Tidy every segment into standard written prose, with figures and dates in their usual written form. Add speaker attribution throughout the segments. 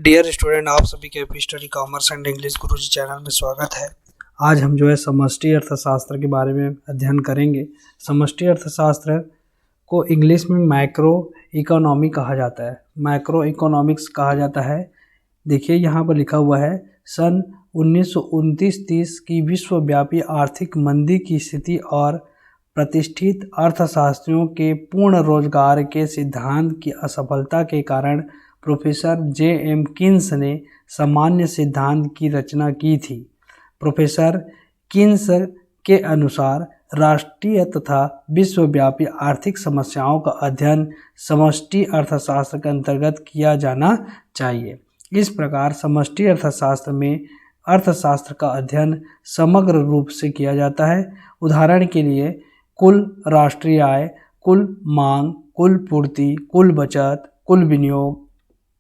Speaker 1: Dear student, आप सभी के AP study commerce and English Guruji channel में स्वागत है। आज हम जो है समष्टि अर्थशास्त्र के बारे में अध्ययन करेंगे। समष्टि अर्थशास्त्र को इंग्लिश में मैक्रो इकोनॉमी कहा जाता है, मैक्रो इकोनॉमिक्स कहा जाता है। देखिए यहाँ पर लिखा हुआ है, सन 1929-30 की विश्वव्यापी आर्थिक मंदी की स्थिति और प्रतिष्ठित अर्थशास्त्रियों के पूर्ण रोजगार के सिद्धांत की असफलता के कारण प्रोफेसर J.M. किन्स ने सामान्य सिद्धांत की रचना की थी। प्रोफेसर किन्स के अनुसार राष्ट्रीय तथा विश्वव्यापी आर्थिक समस्याओं का अध्ययन समष्टि अर्थशास्त्र के अंतर्गत किया जाना चाहिए। इस प्रकार समष्टि अर्थशास्त्र में अर्थशास्त्र का अध्ययन समग्र रूप से किया जाता है। उदाहरण के लिए कुल राष्ट्रीय आय, कुल मांग, कुल पूर्ति, कुल बचत, कुल विनियोग,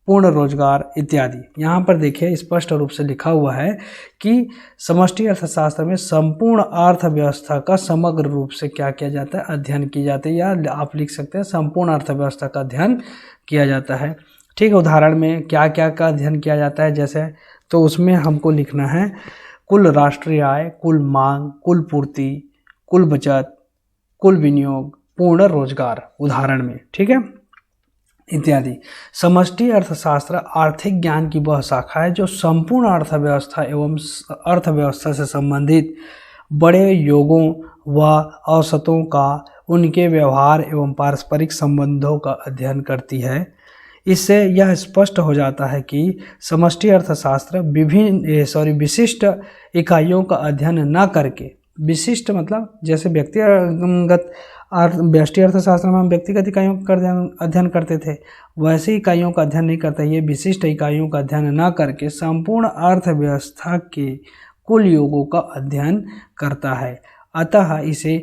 Speaker 1: पूर्ण रोजगार इत्यादि। यहाँ पर देखिए स्पष्ट रूप से लिखा हुआ है कि समष्टि अर्थशास्त्र में संपूर्ण अर्थव्यवस्था का समग्र रूप से क्या किया जाता है, अध्ययन किया जाता है, या आप लिख सकते हैं संपूर्ण अर्थव्यवस्था का अध्ययन किया जाता है। ठीक है, उदाहरण में क्या क्या का अध्ययन किया जाता है, जैसे तो उसमें हमको लिखना है कुल राष्ट्रीय आय, कुल मांग, कुल पूर्ति, कुल बचत, कुल विनियोग, पूर्ण रोजगार, उदाहरण में, ठीक है, इत्यादि। समष्टि अर्थशास्त्र आर्थिक ज्ञान की वह शाखा है जो संपूर्ण अर्थव्यवस्था एवं अर्थव्यवस्था से संबंधित बड़े योगों व औसतों का, उनके व्यवहार एवं पारस्परिक संबंधों का अध्ययन करती है। इससे यह स्पष्ट हो जाता है कि समष्टि अर्थशास्त्र विशिष्ट इकाइयों का अध्ययन न करके, विशिष्ट मतलब जैसे व्यक्तिगत व्यष्टि अर्थशास्त्र में हम व्यक्तिगत इकाइयों का अध्ययन करते थे, वैसे इकाइयों का अध्ययन नहीं करता। ये विशिष्ट इकाइयों का अध्ययन न करके संपूर्ण अर्थव्यवस्था के कुल योगों का अध्ययन करता है। अतः इसे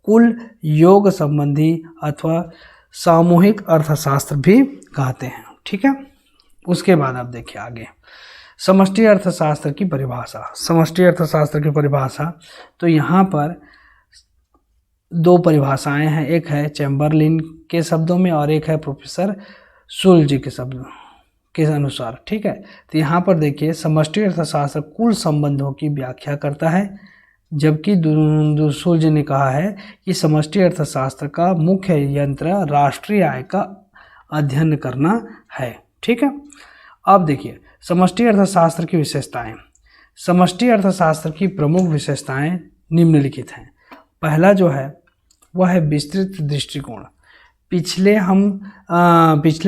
Speaker 1: कुल योग संबंधी अथवा सामूहिक अर्थशास्त्र भी कहते हैं। ठीक है, उसके बाद आप देखिए आगे समष्टि अर्थशास्त्र की परिभाषा। समष्टि अर्थशास्त्र की परिभाषा, तो यहाँ पर दो परिभाषाएं हैं, एक है चैम्बरलिन के शब्दों में और एक है प्रोफेसर शुल्ज के शब्दों के अनुसार। ठीक है, तो यहाँ पर देखिए समष्टि अर्थशास्त्र कुल संबंधों की व्याख्या करता है, जबकि शुल्ज ने कहा है कि समष्टि अर्थशास्त्र का मुख्य यंत्र राष्ट्रीय आय का अध्ययन करना है। ठीक है, अब देखिए समष्टि अर्थशास्त्र की विशेषताएं। समष्टि अर्थशास्त्र की प्रमुख विशेषताएं निम्नलिखित हैं। पहला जो है वह है विस्तृत दृष्टिकोण। पिछले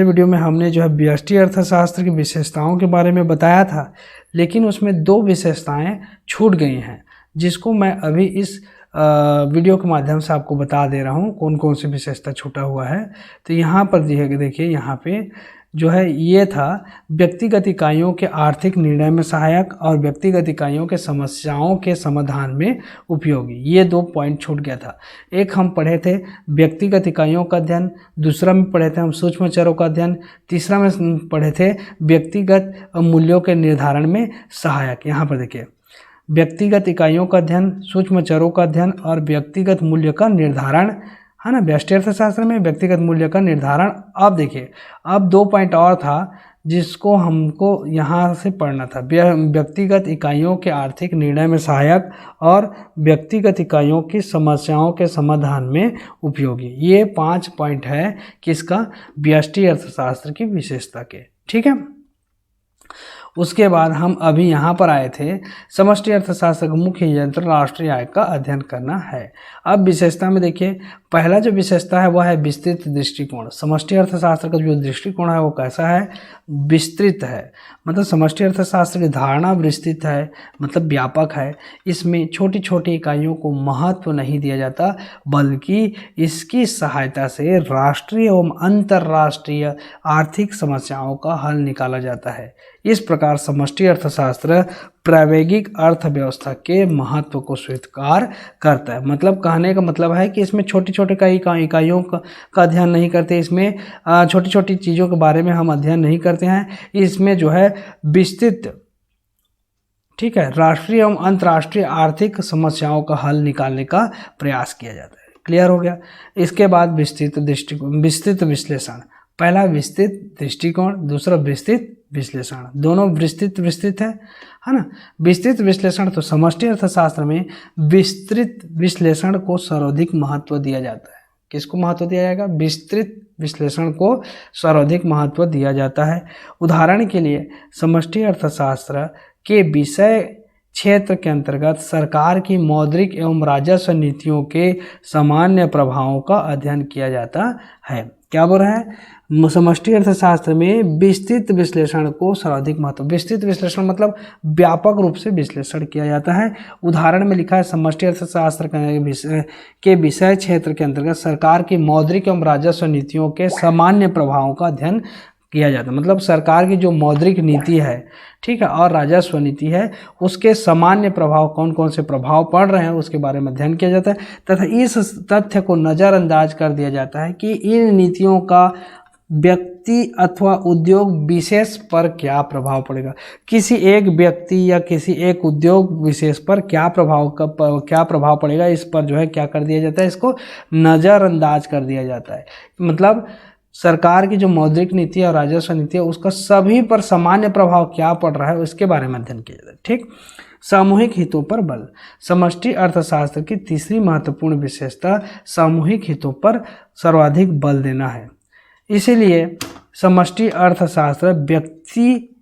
Speaker 1: वीडियो में हमने जो है व्यष्टि अर्थशास्त्र की विशेषताओं के बारे में बताया था, लेकिन उसमें दो विशेषताएं छूट गई हैं, जिसको मैं अभी इस वीडियो के माध्यम से आपको बता दे रहा हूं कौन कौन सी विशेषता छूटा हुआ है। तो यहाँ पर देखिए यहाँ पे जो है ये था व्यक्तिगत इकाइयों के आर्थिक निर्णय में सहायक और व्यक्तिगत इकाइयों के समस्याओं के समाधान में उपयोगी। ये दो पॉइंट छूट गया था। एक हम पढ़े थे व्यक्तिगत इकाइयों का अध्ययन, दूसरा में पढ़े थे हम सूक्ष्म चरों का अध्ययन, तीसरा में पढ़े थे व्यक्तिगत मूल्यों के निर्धारण में सहायक। यहाँ पर देखिए व्यक्तिगत इकाइयों का अध्ययन, सूक्ष्म चरों का अध्ययन और व्यक्तिगत मूल्य का निर्धारण, है ना, व्यष्टि अर्थशास्त्र में व्यक्तिगत मूल्य का निर्धारण। अब देखिए अब दो पॉइंट और था जिसको हमको यहाँ से पढ़ना था, व्यक्तिगत इकाइयों के आर्थिक निर्णय में सहायक और व्यक्तिगत इकाइयों की समस्याओं के समाधान में उपयोगी। ये 5 पॉइंट है किसका, व्यष्टि अर्थशास्त्र की विशेषता के। ठीक है, उसके बाद हम अभी यहाँ पर आए थे समष्टि अर्थशास्त्र का मुख्य यंत्र राष्ट्रीय आय का अध्ययन करना है। अब विशेषता में देखिए पहला जो विशेषता है वह है विस्तृत दृष्टिकोण। समष्टि अर्थशास्त्र का जो दृष्टिकोण है वो कैसा है, विस्तृत है, मतलब समष्टि अर्थशास्त्र की धारणा विस्तृत है, मतलब व्यापक है। इसमें छोटी छोटी इकाइयों को महत्व नहीं दिया जाता, बल्कि इसकी सहायता से राष्ट्रीय एवं अंतर्राष्ट्रीय आर्थिक समस्याओं का हल निकाला जाता है। इस प्रकार समष्टि अर्थशास्त्र प्रायोगिक अर्थव्यवस्था के महत्व को स्वीकार करता है। मतलब कहने का मतलब है कि इसमें छोटी छोटी इकाइयों का अध्ययन नहीं करते, इसमें छोटी छोटी चीज़ों के बारे में हम अध्ययन नहीं करते हैं। इसमें जो है विस्तृत, ठीक है, राष्ट्रीय एवं अंतर्राष्ट्रीय आर्थिक समस्याओं का हल निकालने का प्रयास किया जाता है। क्लियर हो गया। इसके बाद विस्तृत विश्लेषण। पहला विस्तृत दृष्टिकोण, दूसरा विस्तृत विश्लेषण, दोनों विस्तृत विस्तृत है ना। विस्तृत विश्लेषण, तो समष्टि अर्थशास्त्र में विस्तृत विश्लेषण को सर्वाधिक महत्व दिया जाता है। किसको महत्व दिया जाएगा? विस्तृत विश्लेषण को सर्वाधिक महत्व दिया जाता है। उदाहरण के लिए समष्टि अर्थशास्त्र के विषय क्षेत्र के अंतर्गत सरकार की मौद्रिक एवं राजस्व नीतियों के सामान्य प्रभावों का अध्ययन किया जाता है। क्या बोल रहा है? समष्टि अर्थशास्त्र में विस्तृत विश्लेषण को सर्वाधिक महत्व, विस्तृत विश्लेषण मतलब व्यापक रूप से विश्लेषण किया जाता है। उदाहरण में लिखा है समष्टि अर्थशास्त्र के विषय क्षेत्र के अंतर्गत सरकार की मौद्रिक एवं राजस्व नीतियों के सामान्य प्रभावों का अध्ययन किया जाता है। मतलब सरकार की जो मौद्रिक नीति है, ठीक है, और राजस्व नीति है, उसके सामान्य प्रभाव, कौन कौन से प्रभाव पड़ रहे हैं उसके बारे में अध्ययन किया जाता है तथा इस तथ्य को नज़रअंदाज कर दिया जाता है कि इन नीतियों का व्यक्ति अथवा उद्योग विशेष पर क्या प्रभाव पड़ेगा। किसी एक व्यक्ति या किसी एक उद्योग विशेष पर क्या प्रभाव पड़ेगा, इस पर जो है क्या कर दिया जाता है, इसको नज़रअंदाज कर दिया जाता है। मतलब सरकार की जो मौद्रिक नीति और राजस्व नीति है उसका सभी पर सामान्य प्रभाव क्या पड़ रहा है उसके बारे में अध्ययन किया जाता है। ठीक। सामूहिक हितों पर बल, समष्टि अर्थशास्त्र की तीसरी महत्वपूर्ण विशेषता सामूहिक हितों पर सर्वाधिक बल देना है। इसीलिए समष्टि अर्थशास्त्र व्यक्ति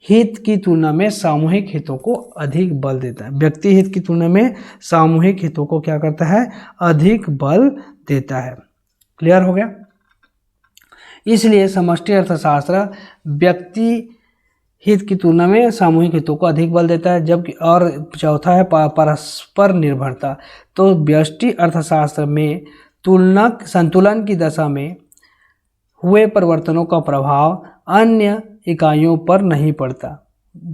Speaker 1: हित की तुलना में सामूहिक हितों को अधिक बल देता है। व्यक्ति हित की तुलना में सामूहिक हितों को क्या करता है? अधिक बल देता है। क्लियर हो गया? इसलिए समष्टि अर्थशास्त्र व्यक्ति हित की तुलना में सामूहिक हितों को अधिक बल देता है। जबकि और चौथा है परस्पर निर्भरता। तो व्यष्टि अर्थशास्त्र में संतुलन की दशा में हुए परिवर्तनों का प्रभाव अन्य इकाइयों पर नहीं पड़ता।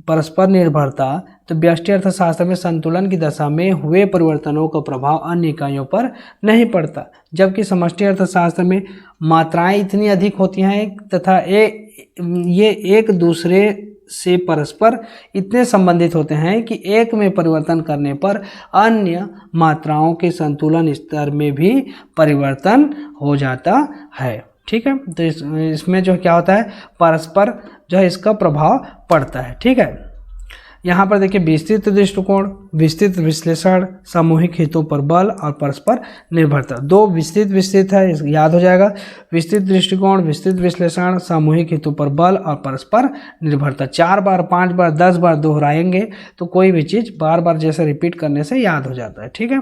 Speaker 1: परस्पर निर्भरता, तो व्यष्टि अर्थशास्त्र में संतुलन की दशा में हुए परिवर्तनों का प्रभाव अन्य इकाइयों पर नहीं पड़ता। जबकि समष्टि अर्थशास्त्र में मात्राएं इतनी अधिक होती हैं तथा ये एक दूसरे से परस्पर इतने संबंधित होते हैं कि एक में परिवर्तन करने पर अन्य मात्राओं के संतुलन स्तर में भी परिवर्तन हो जाता है। ठीक है, तो इसमें जो क्या होता है, परस्पर जो है इसका प्रभाव पड़ता है। ठीक है, यहाँ पर देखिए विस्तृत दृष्टिकोण, विस्तृत विश्लेषण, सामूहिक हितों पर बल और परस्पर निर्भरता। दो विस्तृत है, याद हो जाएगा। विस्तृत दृष्टिकोण, विस्तृत विश्लेषण, सामूहिक हितों पर बल और परस्पर निर्भरता 4 बार, 5 बार, 10 बार दोहराएंगे तो कोई भी चीज़ बार बार जैसे रिपीट करने से याद हो जाता है। ठीक है,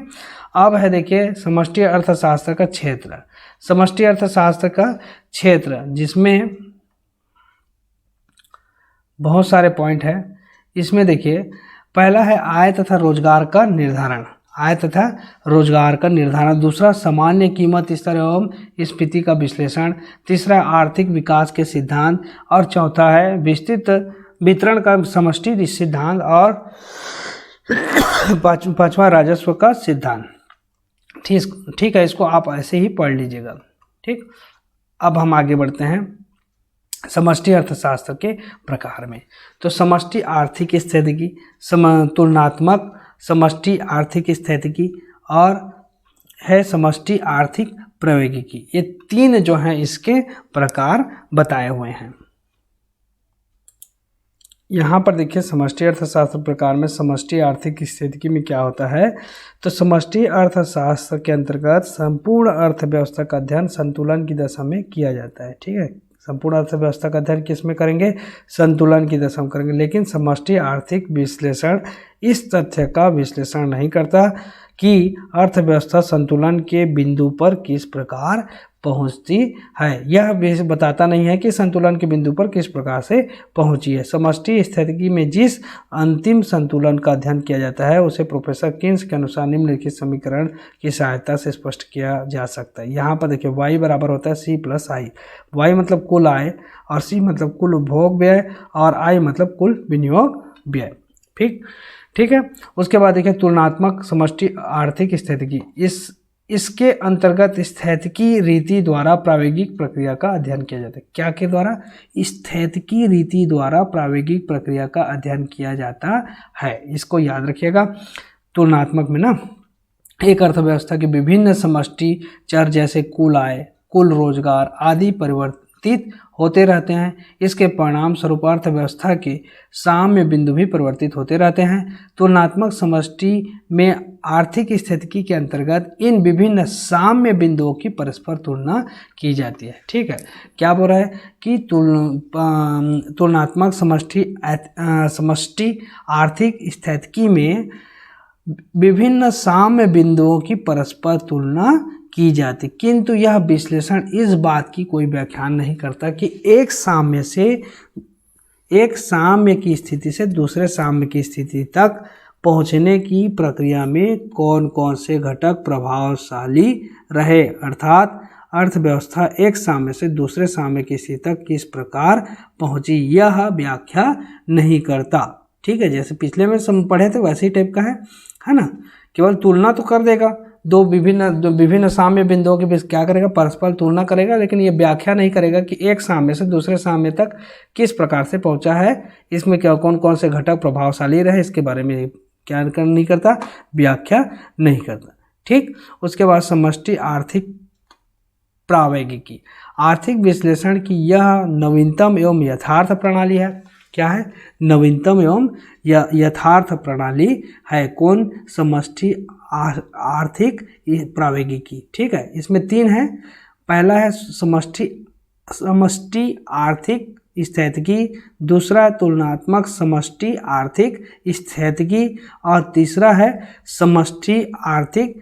Speaker 1: अब है देखिए समष्टि अर्थशास्त्र का क्षेत्र। समष्टि अर्थशास्त्र का क्षेत्र जिसमें बहुत सारे पॉइंट है। इसमें देखिए पहला है आय तथा रोजगार का निर्धारण, आय तथा रोजगार का निर्धारण। दूसरा सामान्य कीमत स्तर एवं स्फीति का विश्लेषण। तीसरा आर्थिक विकास के सिद्धांत। और चौथा है विस्तृत वितरण का समष्टि सिद्धांत। और पांचवा राजस्व का सिद्धांत। ठीक है, इसको आप ऐसे ही पढ़ लीजिएगा। ठीक, अब हम आगे बढ़ते हैं समष्टि अर्थशास्त्र के प्रकार में। तो समष्टि आर्थिक स्थितिकी, तुलनात्मक समष्टि आर्थिक स्थितिकी और है समष्टि आर्थिक प्रौद्योगिकी। ये तीन जो हैं इसके प्रकार बताए हुए हैं। यहाँ पर देखिए समष्टि अर्थशास्त्र प्रकार में समष्टि आर्थिक स्थितिकी में क्या होता है, तो समष्टि अर्थशास्त्र के अंतर्गत संपूर्ण अर्थव्यवस्था का अध्ययन संतुलन की दशा में किया जाता है। ठीक है, संपूर्ण अर्थव्यवस्था का अध्ययन किस में करेंगे? संतुलन की दशा में करेंगे। लेकिन समष्टि आर्थिक विश्लेषण इस तथ्य का विश्लेषण नहीं करता कि अर्थव्यवस्था संतुलन के बिंदु पर किस प्रकार पहुंचती है। यह बताता नहीं है कि संतुलन के बिंदु पर किस प्रकार से पहुंची है। समष्टि स्थितिकी में जिस अंतिम संतुलन का अध्ययन किया जाता है उसे प्रोफेसर किन्स के अनुसार निम्नलिखित समीकरण की सहायता से स्पष्ट किया जा सकता है। यहाँ पर देखिए y बराबर होता है C + I। y मतलब कुल आय और C मतलब कुल उपभोग व्यय और I मतलब कुल विनियोग व्यय। ठीक है, उसके बाद देखिए तुलनात्मक समष्टि आर्थिक स्थितिकी। इसके अंतर्गत स्थैतिकी रीति द्वारा प्रायोगिक प्रक्रिया का अध्ययन किया जाता है। क्या के द्वारा? स्थैतिकी रीति द्वारा प्रायोगिक प्रक्रिया का अध्ययन किया जाता है। इसको याद रखिएगा। तुलनात्मक में ना एक अर्थव्यवस्था के विभिन्न समष्टि चर जैसे कुल आय, कुल रोजगार आदि परिवर्तित होते रहते हैं। इसके परिणाम स्वरूप अर्थव्यवस्था के साम्य बिंदु भी परिवर्तित होते रहते हैं। तुलनात्मक समष्टि में आर्थिक स्थिति के अंतर्गत इन विभिन्न साम्य बिंदुओं की परस्पर तुलना की जाती है। ठीक है, क्या बोल रहा है कि तुलनात्मक समष्टि आर्थिक स्थिति में विभिन्न साम्य बिंदुओं की परस्पर तुलना की जाती, किंतु यह विश्लेषण इस बात की कोई व्याख्यान नहीं करता कि एक साम्य की स्थिति से दूसरे साम्य की स्थिति तक पहुंचने की प्रक्रिया में कौन कौन से घटक प्रभावशाली रहे, अर्थात अर्थव्यवस्था एक साम्य से दूसरे साम्य की स्थिति तक किस प्रकार पहुंची, यह व्याख्या नहीं करता। ठीक है, जैसे पिछले में हम पढ़े थे वैसे ही टाइप का है ना। केवल तुलना तो कर देगा, दो विभिन्न साम्य बिंदुओं के बीच क्या करेगा, परस्पर तुलना करेगा, लेकिन ये व्याख्या नहीं करेगा कि एक साम्य से दूसरे साम्य तक किस प्रकार से पहुंचा है, इसमें क्या कौन कौन से घटक प्रभावशाली रहे, इसके बारे में क्या नहीं करता, व्याख्या नहीं करता। ठीक, उसके बाद समष्टि आर्थिक प्रावैगिकी, आर्थिक विश्लेषण की यह नवीनतम एवं यथार्थ प्रणाली है। क्या है, नवीनतम एवं यथार्थ प्रणाली है। कौन, समष्टि आर्थिक प्रावैगिकी। ठीक है, इसमें 3 है। पहला है समष्टि आर्थिक स्थितिकी, दूसरा तुलनात्मक समष्टि आर्थिक स्थितिकी, और तीसरा है समष्टि आर्थिक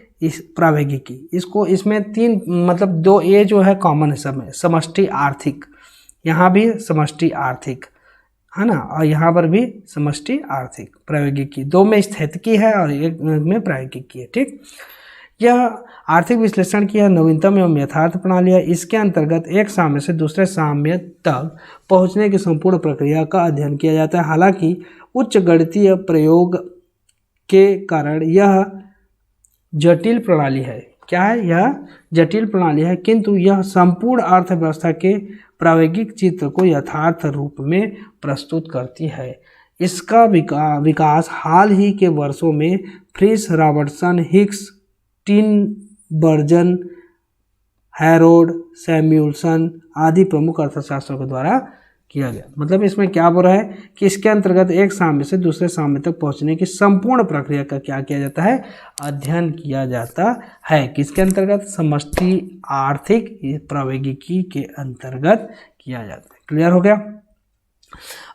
Speaker 1: प्रावैगिकी। इसमें 3 मतलब 2 ए जो है कॉमन है सब में, समष्टि आर्थिक, यहाँ भी समष्टि आर्थिक है ना, और यहाँ पर भी समष्टि आर्थिक प्रावैगिकी। 2 में स्थितिकी है और 1 में प्रावैगिकी है। ठीक, यह आर्थिक विश्लेषण की यह नवीनतम एवं यथार्थ प्रणाली है। इसके अंतर्गत एक साम्य से दूसरे साम्य तक पहुँचने की संपूर्ण प्रक्रिया का अध्ययन किया जाता है। हालांकि उच्च गणितीय प्रयोग के कारण यह जटिल प्रणाली है। क्या है, यह जटिल प्रणाली है, किंतु यह संपूर्ण अर्थव्यवस्था के प्रायोगिक चित्र को यथार्थ रूप में प्रस्तुत करती है। इसका विकास हाल ही के वर्षों में फ्रिश, रॉबर्टसन, हिक्स, टिनबर्जन, हैरोल्ड सैमुअल्सन आदि प्रमुख अर्थशास्त्रियों के द्वारा किया गया। मतलब इसमें क्या बोल रहा है कि इसके अंतर्गत एक साम्य से दूसरे साम्य तक पहुंचने की संपूर्ण प्रक्रिया का क्या किया जाता है, अध्ययन किया जाता है। किसके अंतर्गत, समष्टि आर्थिक प्रावैगिकी के अंतर्गत किया जाता है। क्लियर हो गया।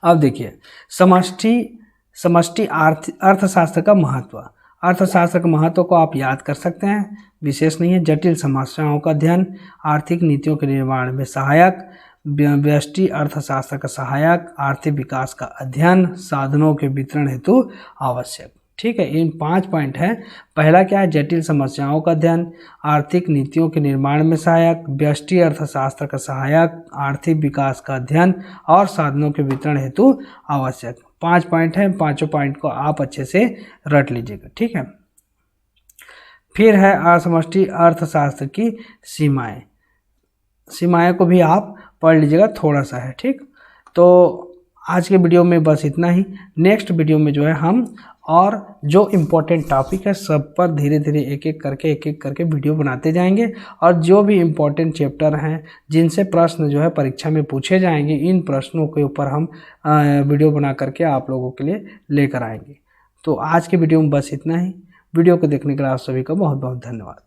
Speaker 1: अब देखिए समष्टि अर्थशास्त्र का महत्व। अर्थशास्त्र के महत्व को आप याद कर सकते हैं, विशेष नहीं है। जटिल समस्याओं का अध्ययन, आर्थिक नीतियों के निर्माण में सहायक, व्यष्टि अर्थशास्त्र का सहायक, आर्थिक विकास का अध्ययन, साधनों के वितरण हेतु आवश्यक। ठीक है, इन 5 पॉइंट है। पहला क्या है, जटिल समस्याओं का अध्ययन, आर्थिक नीतियों के निर्माण में सहायक, व्यष्टि अर्थशास्त्र का सहायक, आर्थिक विकास का अध्ययन और साधनों के वितरण हेतु आवश्यक। 5 पॉइंट है, 5 पॉइंट को आप अच्छे से रट लीजिएगा। ठीक है, फिर है समष्टि अर्थशास्त्र की सीमाएं। सीमाएं को भी आप पढ़ लीजिएगा, थोड़ा सा है। ठीक, तो आज के वीडियो में बस इतना ही। नेक्स्ट वीडियो में जो है हम और जो इम्पोर्टेंट टॉपिक है सब पर धीरे धीरे एक एक करके वीडियो बनाते जाएंगे, और जो भी इम्पोर्टेंट चैप्टर हैं जिनसे प्रश्न जो है परीक्षा में पूछे जाएंगे, इन प्रश्नों के ऊपर हम वीडियो बना करके आप लोगों के लिए लेकर आएंगे। तो आज के वीडियो में बस इतना ही। वीडियो को देखने के लिए आप सभी का बहुत बहुत धन्यवाद।